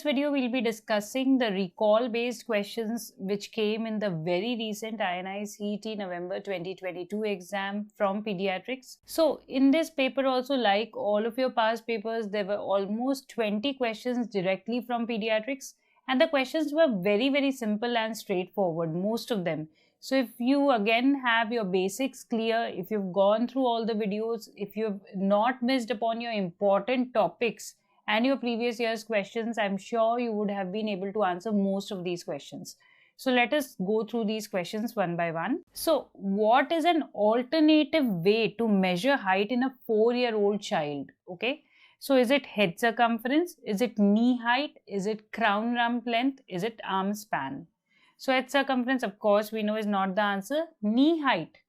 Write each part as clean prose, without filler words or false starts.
video, we'll be discussing the recall-based questions which came in the very recent INI-CET November 2022 exam from Pediatrics. So, in this paper also, like all of your past papers, there were almost 20 questions directly from Pediatrics, and the questions were very simple and straightforward, most of them. So, if you again have your basics clear, if you've gone through all the videos, if you've not missed upon your important topics and your previous year's questions, I'm sure you would have been able to answer most of these questions. So let us go through these questions one by one. So what is an alternative way to measure height in a 4-year-old child? Okay. So is it head circumference? Is it knee height? Is it crown rump length? Is it arm span? So head circumference, of course, we know is not the answer. Knee height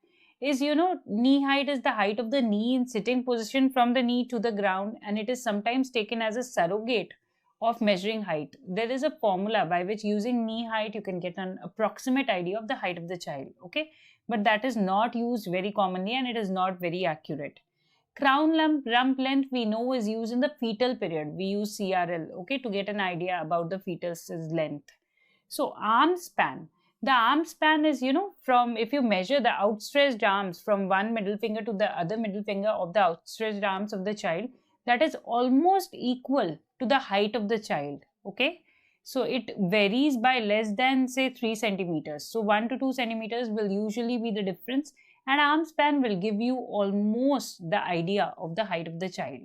is, knee height is the height of the knee in sitting position from the knee to the ground, and it is sometimes taken as a surrogate of measuring height. There is a formula by which using knee height you can get an approximate idea of the height of the child, okay? But that is not used very commonly and it is not very accurate. Crown rump length we know is used in the fetal period. We use CRL, okay, to get an idea about the fetus's length. So arm span. The arm span is, from if you measure the outstretched arms from one middle finger to the other middle finger of the outstretched arms of the child, that is almost equal to the height of the child, okay? So it varies by less than, say, 3 centimeters. So 1 to 2 centimeters will usually be the difference, and arm span will give you almost the idea of the height of the child.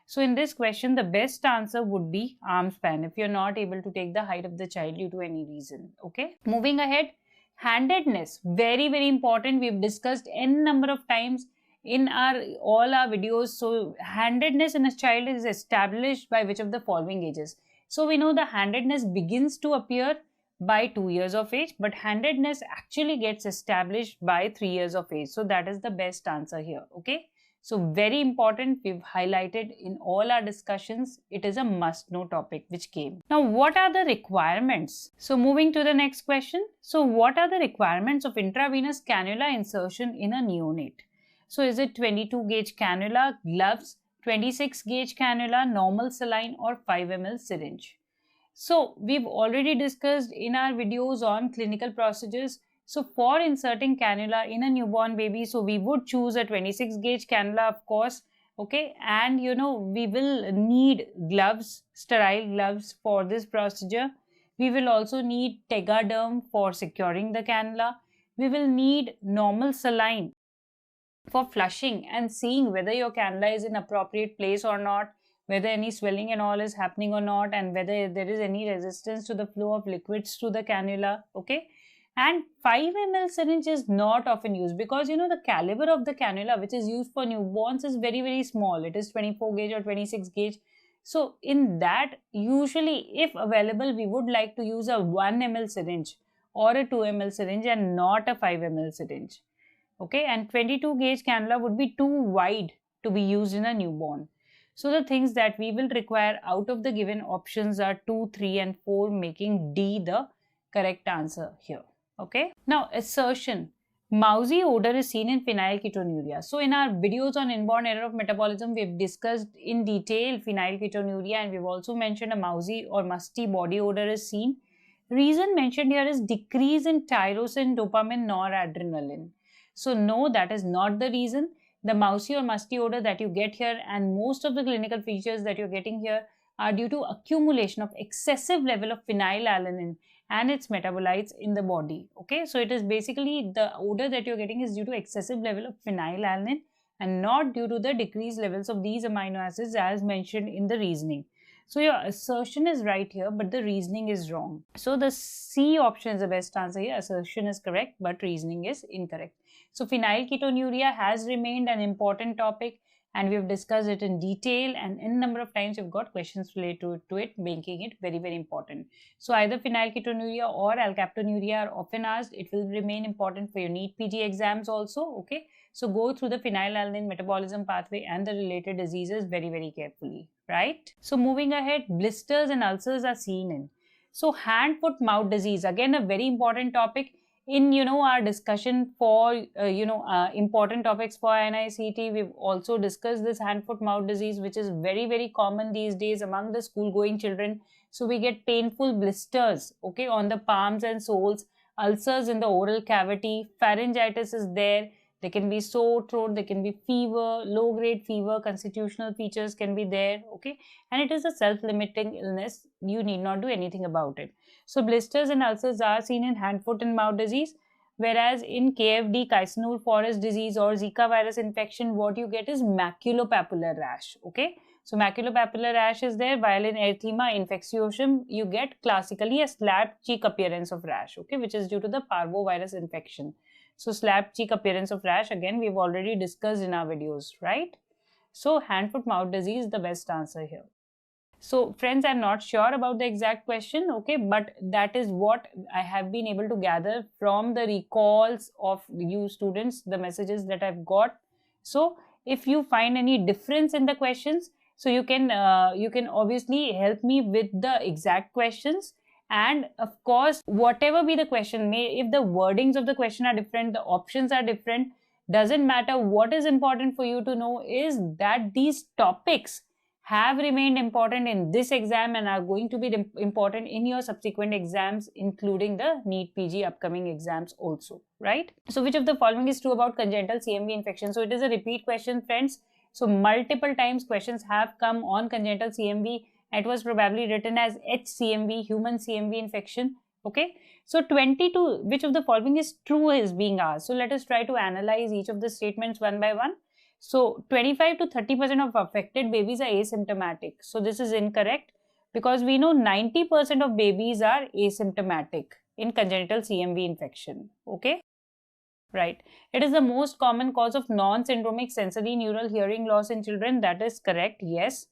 So in this question, the best answer would be arm span if you're not able to take the height of the child due to any reason, okay? Moving ahead, handedness, very important. We've discussed n number of times in all our videos. So handedness in a child is established by which of the following ages? So we know the handedness begins to appear by 2 years of age, but handedness actually gets established by 3 years of age. So that is the best answer here, okay? So very important, we've highlighted in all our discussions. It is a must-know topic which came. Now, what are the requirements? So moving to the next question. So what are the requirements of intravenous cannula insertion in a neonate? So is it 22 gauge cannula, gloves, 26 gauge cannula, normal saline, or 5 ml syringe? So we've already discussed in our videos on clinical procedures. So for inserting cannula in a newborn baby, so we would choose a 26 gauge cannula, of course, okay, and we will need gloves, sterile gloves for this procedure. We will also need Tegaderm for securing the cannula. We will need normal saline for flushing and seeing whether your cannula is in appropriate place or not, whether any swelling and all is happening or not, and whether there is any resistance to the flow of liquids through the cannula, okay. And 5 ml syringe is not often used because the caliber of the cannula which is used for newborns is very small. It is 24 gauge or 26 gauge. So in that, usually if available, we would like to use a 1 ml syringe or a 2 ml syringe and not a 5 ml syringe. Okay, and 22 gauge cannula would be too wide to be used in a newborn. So the things that we will require out of the given options are 2, 3 and 4, making D the correct answer here. Okay. Now, assertion. Mousy odor is seen in phenylketonuria. So, in our videos on inborn error of metabolism, we've discussed in detail phenylketonuria, and we've also mentioned a mousy or musty body odor is seen. Reason mentioned here is decrease in tyrosine, dopamine, noradrenaline. So, no, that is not the reason. The mousy or musty odor that you get here and most of the clinical features that you're getting here are due to accumulation of excessive level of phenylalanine and its metabolites in the body, okay? So it is basically the odor that you're getting is due to excessive level of phenylalanine and not due to the decreased levels of these amino acids as mentioned in the reasoning. So your assertion is right here, but the reasoning is wrong. So the C option is the best answer here. Assertion is correct, but reasoning is incorrect. So phenylketonuria has remained an important topic, and we have discussed it in detail, and in number of times you've got questions related to it, making it very important. So either phenylketonuria or alkaptonuria are often asked. It will remain important for your NEET PG exams also, okay? So go through the phenylalanine metabolism pathway and the related diseases very carefully, right? So moving ahead, blisters and ulcers are seen in. So hand, foot, mouth disease, again a very important topic. In our discussion for important topics for INI-CET, we've also discussed this hand, foot, mouth disease, which is very common these days among the school going children. So we get painful blisters, okay, on the palms and soles, ulcers in the oral cavity, pharyngitis is there. There can be sore throat, there can be fever, low-grade fever, constitutional features can be there, okay? And it is a self-limiting illness. You need not do anything about it. So blisters and ulcers are seen in hand, foot and mouth disease, whereas in KFD, Kaisanur forest disease or Zika virus infection, what you get is maculopapular rash, okay? So maculopapular rash is there, while in erythema infectiosum, you get classically a slapped cheek appearance of rash, okay, which is due to the parvovirus infection. So slapped cheek appearance of rash, again, we've already discussed in our videos, right? So hand, foot, mouth disease is the best answer here. So friends, I'm not sure about the exact question, okay, but that is what I have been able to gather from the recalls of you students, the messages that I've got. So if you find any difference in the questions, so you can obviously help me with the exact questions. And of course, whatever be the question, if the wordings of the question are different, the options are different, doesn't matter. What is important for you to know is that these topics have remained important in this exam and are going to be important in your subsequent exams, including the NEET PG upcoming exams also, right? So which of the following is true about congenital CMV infection? So it is a repeat question, friends. So multiple times questions have come on congenital CMV. It was probably written as HCMV, human CMV infection, okay? So 22, which of the following is true is being asked. So let us try to analyze each of the statements one by one. So 25 to 30% of affected babies are asymptomatic. So this is incorrect because we know 90% of babies are asymptomatic in congenital CMV infection, okay? Right. It is the most common cause of non-syndromic sensory neural hearing loss in children. That is correct, yes.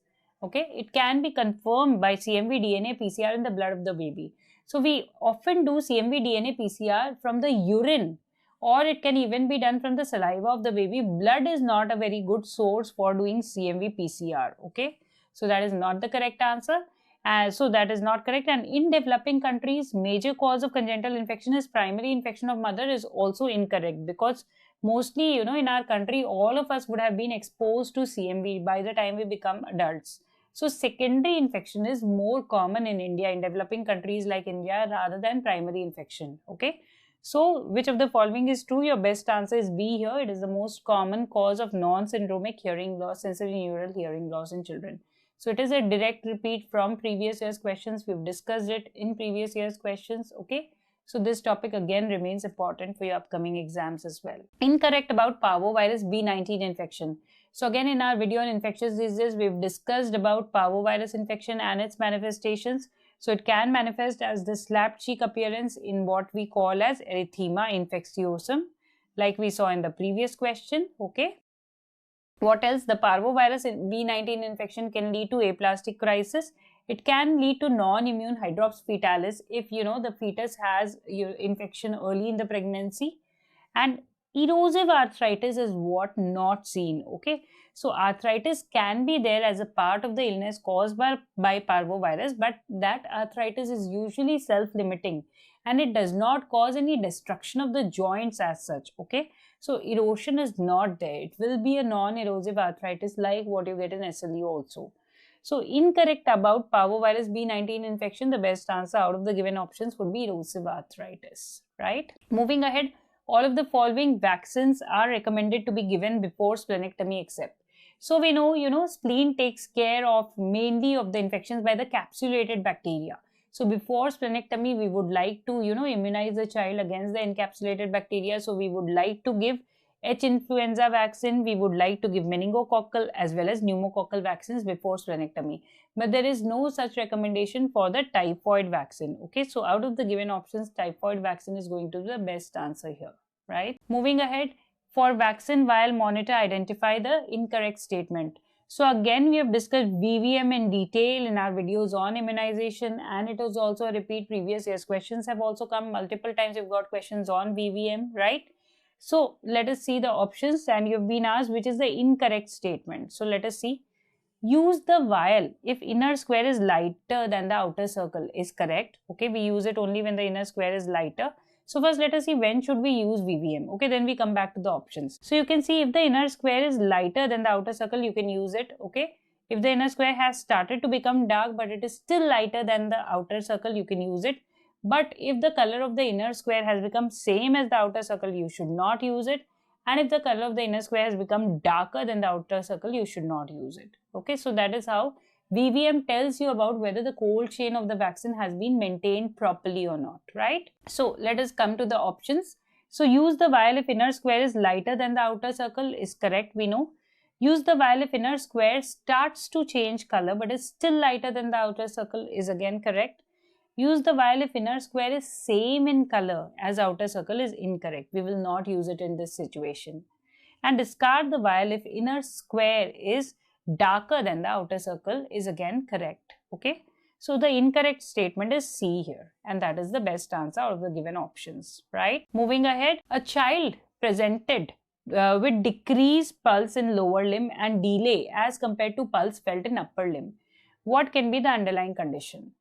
Okay, it can be confirmed by CMV DNA PCR in the blood of the baby. So we often do CMV DNA PCR from the urine, or it can even be done from the saliva of the baby. Blood is not a very good source for doing CMV PCR, okay? So that is not the correct answer. So that is not correct. And in developing countries, major cause of congenital infection is primary infection of mother is also incorrect, because mostly, in our country, all of us would have been exposed to CMV by the time we become adults. So secondary infection is more common in India, in developing countries like India, rather than primary infection, okay? So which of the following is true? Your best answer is B here. It is the most common cause of non-syndromic hearing loss, sensory neural hearing loss in children. So it is a direct repeat from previous year's questions. We've discussed it in previous year's questions, okay? So this topic again remains important for your upcoming exams as well. Incorrect about parvovirus B19 infection. So again, in our video on infectious diseases, we've discussed about parvovirus infection and its manifestations. So it can manifest as the slapped cheek appearance in what we call as erythema infectiosum, like we saw in the previous question, okay? What else? The parvovirus B19 infection can lead to aplastic crisis. It can lead to non-immune hydrops fetalis if the fetus has infection early in the pregnancy. And erosive arthritis is what not seen, okay? So arthritis can be there as a part of the illness caused by parvovirus, but that arthritis is usually self-limiting and it does not cause any destruction of the joints as such, okay? So erosion is not there. It will be a non-erosive arthritis like what you get in SLE also. So incorrect about parvovirus B19 infection, the best answer out of the given options would be erosive arthritis, right? Moving ahead, all of the following vaccines are recommended to be given before splenectomy except. So we know, spleen takes care of mainly of the infections by the capsulated bacteria. So before splenectomy, we would like to, immunize the child against the encapsulated bacteria. So we would like to give H influenza vaccine. We would like to give meningococcal as well as pneumococcal vaccines before splenectomy. But there is no such recommendation for the typhoid vaccine. Okay, so out of the given options, typhoid vaccine is going to be the best answer here, right? Moving ahead, for vaccine vial monitor, identify the incorrect statement. So again, we have discussed VVM in detail in our videos on immunization, and it was also a repeat previous year's questions have also come multiple times. We've got questions on VVM, right? So let us see the options, and you've been asked which is the incorrect statement. So let us see. Use the vial if inner square is lighter than the outer circle is correct. Okay, we use it only when the inner square is lighter. So first let us see when should we use VVM. Okay, then we come back to the options. So you can see if the inner square is lighter than the outer circle, you can use it. Okay, If the inner square has started to become dark but it is still lighter than the outer circle, you can use it. But if the color of the inner square has become same as the outer circle, you should not use it. And if the color of the inner square has become darker than the outer circle, you should not use it. Okay, so that is how VVM tells you about whether the cold chain of the vaccine has been maintained properly or not, right? So let us come to the options. So use the vial if inner square is lighter than the outer circle is correct, we know. Use the vial if inner square starts to change color but is still lighter than the outer circle is again correct. Use the vial if inner square is same in color as outer circle is incorrect. We will not use it in this situation. And discard the vial if inner square is darker than the outer circle is again correct. Okay. So the incorrect statement is C here, and that is the best answer out of the given options, right? Moving ahead, a child presented with decreased pulse in lower limb and delay as compared to pulse felt in upper limb. What can be the underlying condition?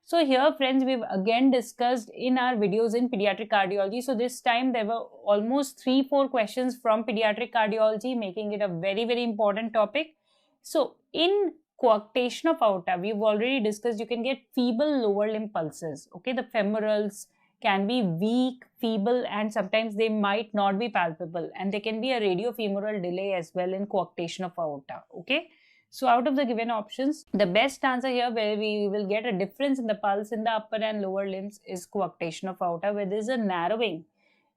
So here, friends, we've again discussed in our videos in pediatric cardiology. So this time there were almost 3-4 questions from pediatric cardiology, making it a very, very important topic. So in coarctation of aorta, we've already discussed you can get feeble lower limb pulses. Okay, the femorals can be weak, feeble, and sometimes they might not be palpable, and there can be a radiofemoral delay as well in coarctation of aorta. Okay. So out of the given options, the best answer here where we will get a difference in the pulse in the upper and lower limbs is coarctation of aorta, where there is a narrowing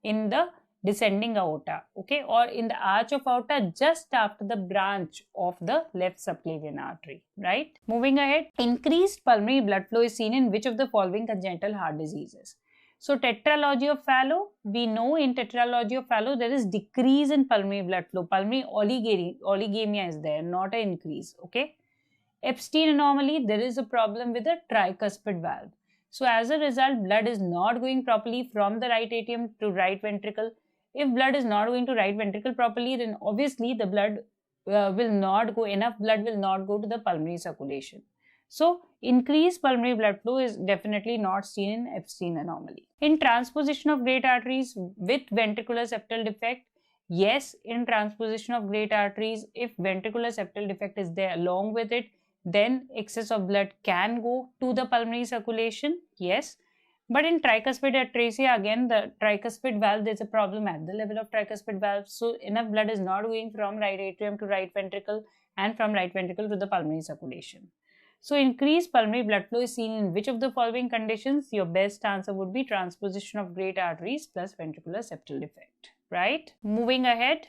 in the descending aorta, okay, or in the arch of aorta just after the branch of the left subclavian artery, right? Moving ahead, increased pulmonary blood flow is seen in which of the following congenital heart diseases? So tetralogy of Fallot, we know in tetralogy of Fallot there is decrease in pulmonary blood flow. Pulmonary oligemia is there, not an increase. Okay. Epstein anomaly, there is a problem with the tricuspid valve. So as a result, blood is not going properly from the right atrium to right ventricle. If blood is not going to right ventricle properly, then obviously the blood will not go, enough blood will not go to the pulmonary circulation. So, increased pulmonary blood flow is definitely not seen in Epstein anomaly. In transposition of great arteries with ventricular septal defect, yes, in transposition of great arteries, if ventricular septal defect is there along with it, then excess of blood can go to the pulmonary circulation, yes. But in tricuspid atresia, again, the tricuspid valve, there's a problem at the level of tricuspid valve. So, enough blood is not going from right atrium to right ventricle and from right ventricle to the pulmonary circulation. So, increased pulmonary blood flow is seen in which of the following conditions? Your best answer would be transposition of great arteries plus ventricular septal defect, right? Moving ahead.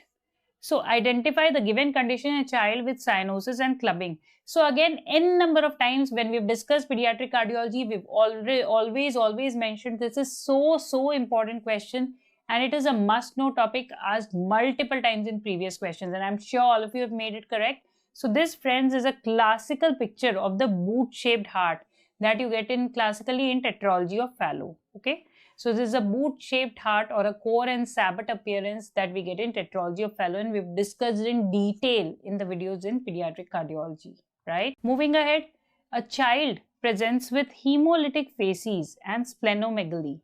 So, identify the given condition in a child with cyanosis and clubbing. So, again, n number of times when we've discussed pediatric cardiology, we've always mentioned this is so important question, and it is a must-know topic asked multiple times in previous questions, and I'm sure all of you have made it correct. So this, friends, is a classical picture of the boot-shaped heart that you get in classically in tetralogy of Fallot. Okay, so this is a boot-shaped heart or a core and sabot appearance that we get in tetralogy of Fallot, and we've discussed in detail in the videos in pediatric cardiology. Right. Moving ahead, a child presents with hemolytic facies and splenomegaly.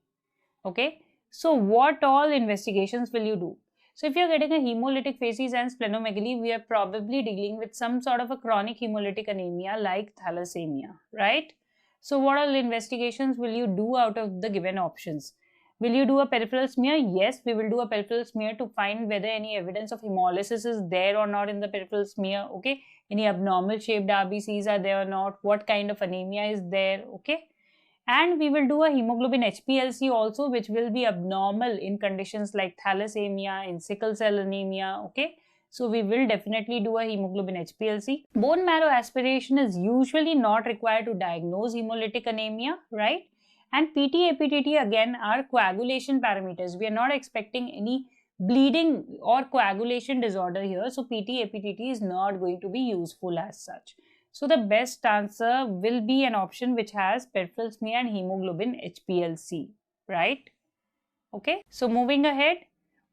Okay, so what all investigations will you do? So if you're getting a hemolytic facies and splenomegaly, we are probably dealing with some sort of a chronic hemolytic anemia like thalassemia, right? So what all investigations will you do out of the given options? Will you do a peripheral smear? Yes, we will do a peripheral smear to find whether any evidence of hemolysis is there or not in the peripheral smear, okay? Any abnormal shaped RBCs are there or not? What kind of anemia is there, okay? And we will do a hemoglobin HPLC also, which will be abnormal in conditions like thalassemia, in sickle cell anemia, okay? So we will definitely do a hemoglobin HPLC. Bone marrow aspiration is usually not required to diagnose hemolytic anemia, right? And PT, APTT again are coagulation parameters. We are not expecting any bleeding or coagulation disorder here. So PT, APTT is not going to be useful as such. So the best answer will be an option which has peripheral smear and hemoglobin HPLC, right? Okay, so moving ahead,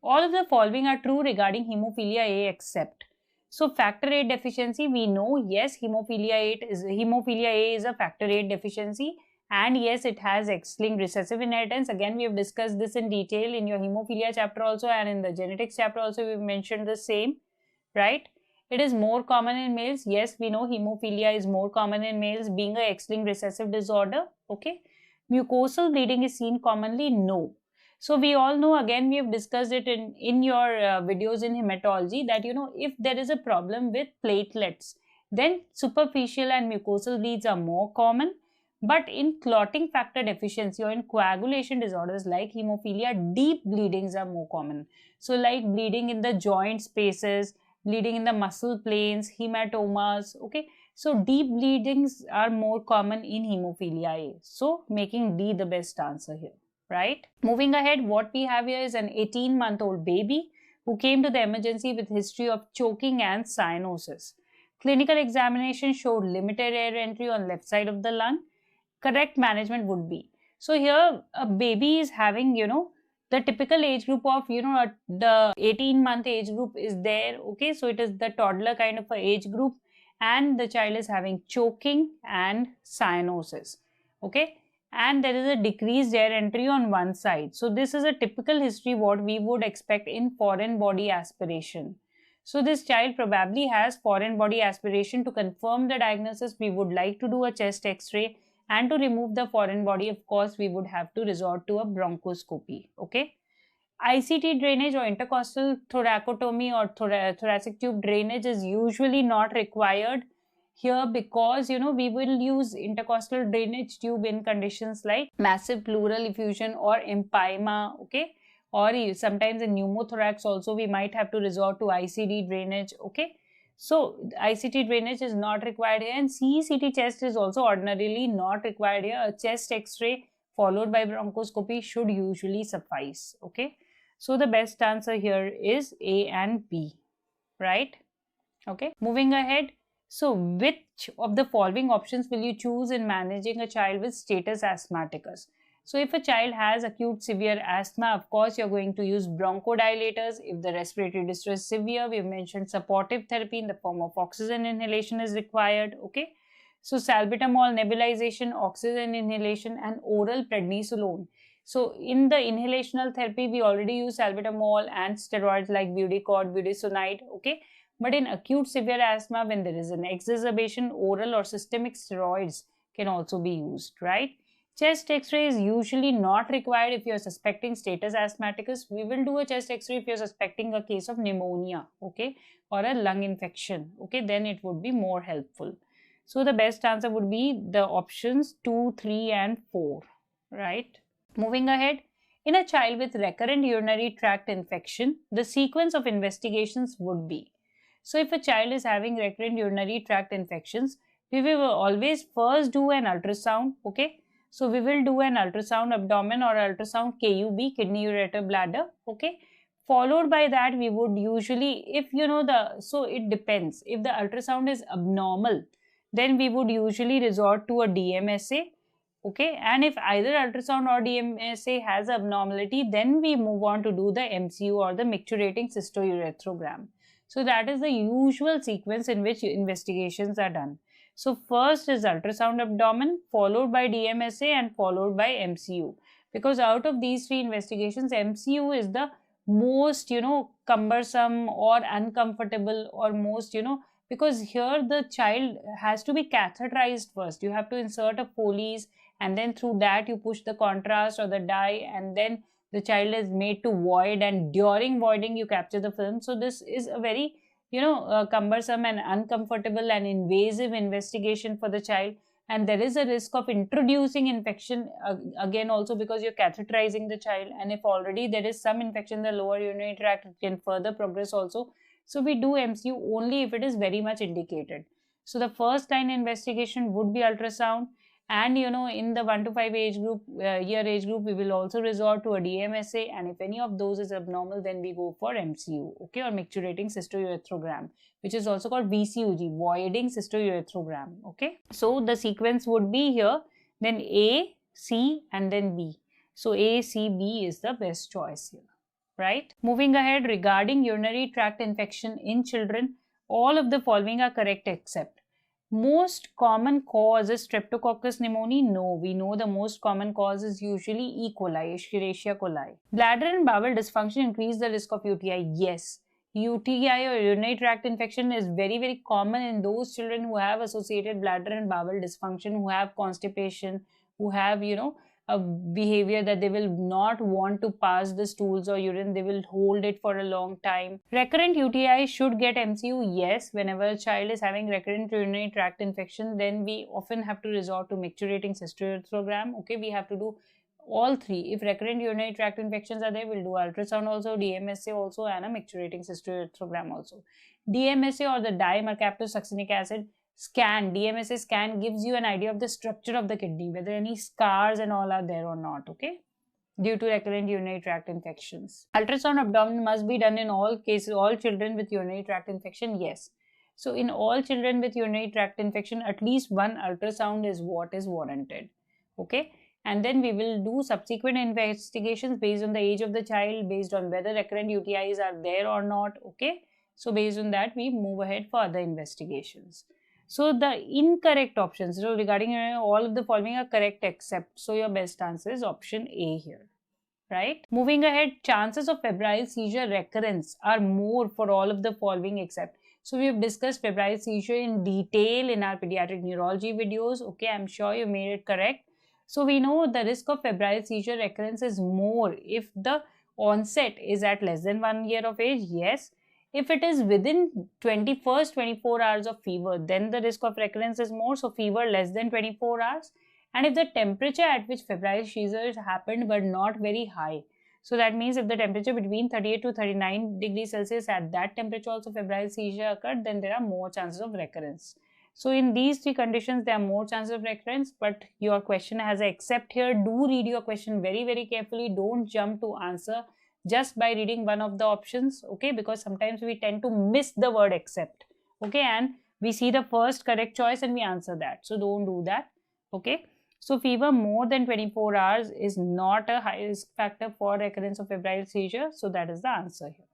all of the following are true regarding hemophilia A except. So factor VIII deficiency, we know, yes, hemophilia A is a factor VIII deficiency, and yes, it has X-linked recessive inheritance. Again, we have discussed this in detail in your hemophilia chapter also, and in the genetics chapter also we mentioned the same, right? It is more common in males. Yes, we know hemophilia is more common in males, being a X-linked recessive disorder. Okay. Mucosal bleeding is seen commonly? No. So we all know, again, we have discussed it in your videos in hematology, that if there is a problem with platelets, then superficial and mucosal bleeds are more common. But in clotting factor deficiency or in coagulation disorders like hemophilia, deep bleedings are more common. So like bleeding in the joint spaces, bleeding in the muscle planes, hematomas, okay. So deep bleedings are more common in hemophilia A. So making D the best answer here, right? Moving ahead, what we have here is an 18-month-old baby who came to the emergency with history of choking and cyanosis. Clinical examination showed limited air entry on left side of the lung. Correct management would be. So here a baby is having, the typical age group of, the 18-month age group is there. Okay, so it is the toddler kind of a age group, and the child is having choking and cyanosis. Okay, and there is a decreased air entry on one side. So this is a typical history what we would expect in foreign body aspiration. So this child probably has foreign body aspiration. To confirm the diagnosis, we would like to do a chest x-ray, and to remove the foreign body, of course, we would have to resort to a bronchoscopy. Okay. ICT drainage or intercostal thoracotomy or thoracic tube drainage is usually not required here, because we will use intercostal drainage tube in conditions like massive pleural effusion or empyema. Okay. Or sometimes in pneumothorax also we might have to resort to ICD drainage. Okay. So ICT drainage is not required here, and CECT chest is also ordinarily not required here. A chest x-ray followed by bronchoscopy should usually suffice. Okay. So the best answer here is A and B, right? Okay. Moving ahead. So which of the following options will you choose in managing a child with status asthmaticus? So if a child has acute severe asthma, of course, you're going to use bronchodilators. If the respiratory distress is severe, we've mentioned supportive therapy in the form of oxygen inhalation is required. Okay. So salbutamol nebulization, oxygen inhalation, and oral prednisolone. So in the inhalational therapy, we already use salbutamol and steroids like Budecort, budesonide. Okay. But in acute severe asthma, when there is an exacerbation, oral or systemic steroids can also be used, right? Chest x-ray is usually not required if you are suspecting status asthmaticus. We will do a chest x-ray if you are suspecting a case of pneumonia, okay, or a lung infection, okay, then it would be more helpful. So the best answer would be the options 2, 3 and 4, right? Moving ahead, in a child with recurrent urinary tract infection, the sequence of investigations would be. So if a child is having recurrent urinary tract infections, we will always first do an ultrasound, okay? So we will do an ultrasound abdomen or ultrasound KUB, kidney ureter bladder, okay. Followed by that, we would usually, if so it depends. If the ultrasound is abnormal, then we would usually resort to a DMSA, okay. And if either ultrasound or DMSA has abnormality, then we move on to do the MCU or the micturating cystourethrogram. So that is the usual sequence in which investigations are done. So first is ultrasound abdomen, followed by DMSA and followed by MCU. Because out of these three investigations, MCU is the most, cumbersome or uncomfortable, or most, because here the child has to be catheterized first. You have to insert a Foley's, and then through that you push the contrast or the dye, and then the child is made to void, and during voiding you capture the film. So this is a very cumbersome and uncomfortable and invasive investigation for the child, and there is a risk of introducing infection again also, because you're catheterizing the child, and if already there is some infection in the lower urinary tract, it can further progress also. So we do MCU only if it is very much indicated. So the first line investigation would be ultrasound, and in the 1 to 5 age group, year age group, we will also resort to a DMSA, and if any of those is abnormal, then we go for MCU, okay, or micturating cystourethrogram, which is also called VCUG, voiding cystourethrogram, okay. So the sequence would be here, then A, C and then B. So A, C, B is the best choice here, right? Moving ahead, regarding urinary tract infection in children, all of the following are correct except most common cause is Streptococcus pneumoniae. No, we know the most common cause is usually E. coli, Escherichia coli. Bladder and bowel dysfunction increase the risk of UTI. Yes, UTI or urinary tract infection is very, very common in those children who have associated bladder and bowel dysfunction, who have constipation, who have, a behavior that they will not want to pass the stools or urine, they will hold it for a long time. Recurrent UTI should get MCU, yes. Whenever a child is having recurrent urinary tract infection, then we often have to resort to micturating cystoarthrogram. Okay, we have to do all three. If recurrent urinary tract infections are there, we'll do ultrasound also, DMSA also, and a micturating cystoarthrogram also. DMSA, or the dimercaptosuccinic acid scan, DMSA scan, gives you an idea of the structure of the kidney, whether any scars and all are there or not, okay, due to recurrent urinary tract infections. Ultrasound abdomen must be done in all cases, all children with urinary tract infection, yes. So in all children with urinary tract infection, at least one ultrasound is what is warranted, okay. And then we will do subsequent investigations based on the age of the child, based on whether recurrent UTIs are there or not, okay. So based on that, we move ahead for other investigations. So the incorrect options, so regarding all of the following are correct except, so your best answer is option A here, right? Moving ahead, chances of febrile seizure recurrence are more for all of the following except. So we have discussed febrile seizure in detail in our pediatric neurology videos, okay, I'm sure you made it correct. So we know the risk of febrile seizure recurrence is more if the onset is at less than 1 year of age, yes. If it is within 24 hours of fever, then the risk of recurrence is more, so fever less than 24 hours. And if the temperature at which febrile seizures happened were not very high, so that means if the temperature between 38 to 39 degrees Celsius, at that temperature also febrile seizure occurred, then there are more chances of recurrence. So in these three conditions, there are more chances of recurrence, but your question has an except here. Do read your question very, very carefully. Don't jump to answer just by reading one of the options, okay, because sometimes we tend to miss the word except, okay, and we see the first correct choice and we answer that. So don't do that, okay. So fever more than 24 hours is not a high risk factor for recurrence of febrile seizure, so that is the answer here.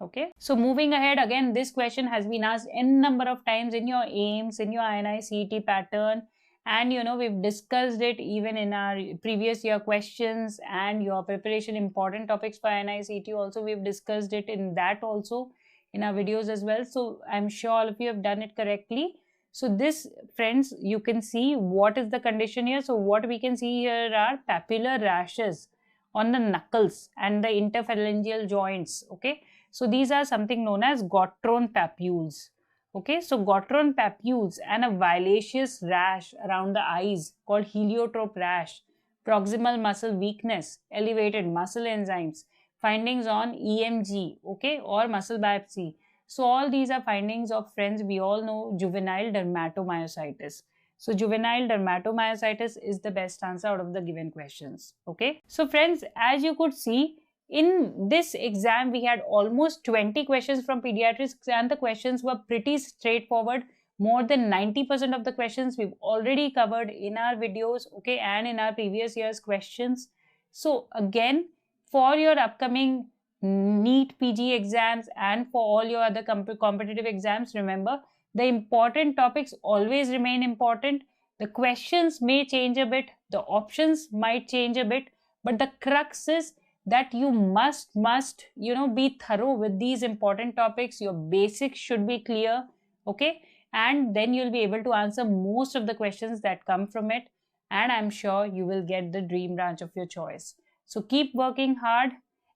Okay, so moving ahead, again, this question has been asked n number of times in your AIMS, in your INI-CET pattern, and we've discussed it even in our previous year questions and your preparation important topics for INI-CET also. We've discussed it in that also in our videos as well. So I'm sure all of you have done it correctly. So this, friends, you can see what is the condition here. So what we can see here are papular rashes on the knuckles and the interphalangeal joints, okay. So these are something known as Gottron papules. Okay, so Gottron papules and a violaceous rash around the eyes called heliotrope rash, proximal muscle weakness, elevated muscle enzymes, findings on EMG, okay, or muscle biopsy. So all these are findings of, friends, we all know juvenile dermatomyositis. So juvenile dermatomyositis is the best answer out of the given questions, okay. So friends, as you could see, in this exam, we had almost 20 questions from pediatrics and the questions were pretty straightforward. More than 90% of the questions we've already covered in our videos, okay, and in our previous year's questions. So again, for your upcoming NEET PG exams and for all your other competitive exams, remember, the important topics always remain important. The questions may change a bit, the options might change a bit, but the crux is that you must be thorough with these important topics. Your basics should be clear, okay, and then you'll be able to answer most of the questions that come from it, and I'm sure you will get the dream branch of your choice. So keep working hard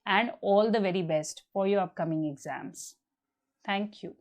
and all the very best for your upcoming exams. Thank you.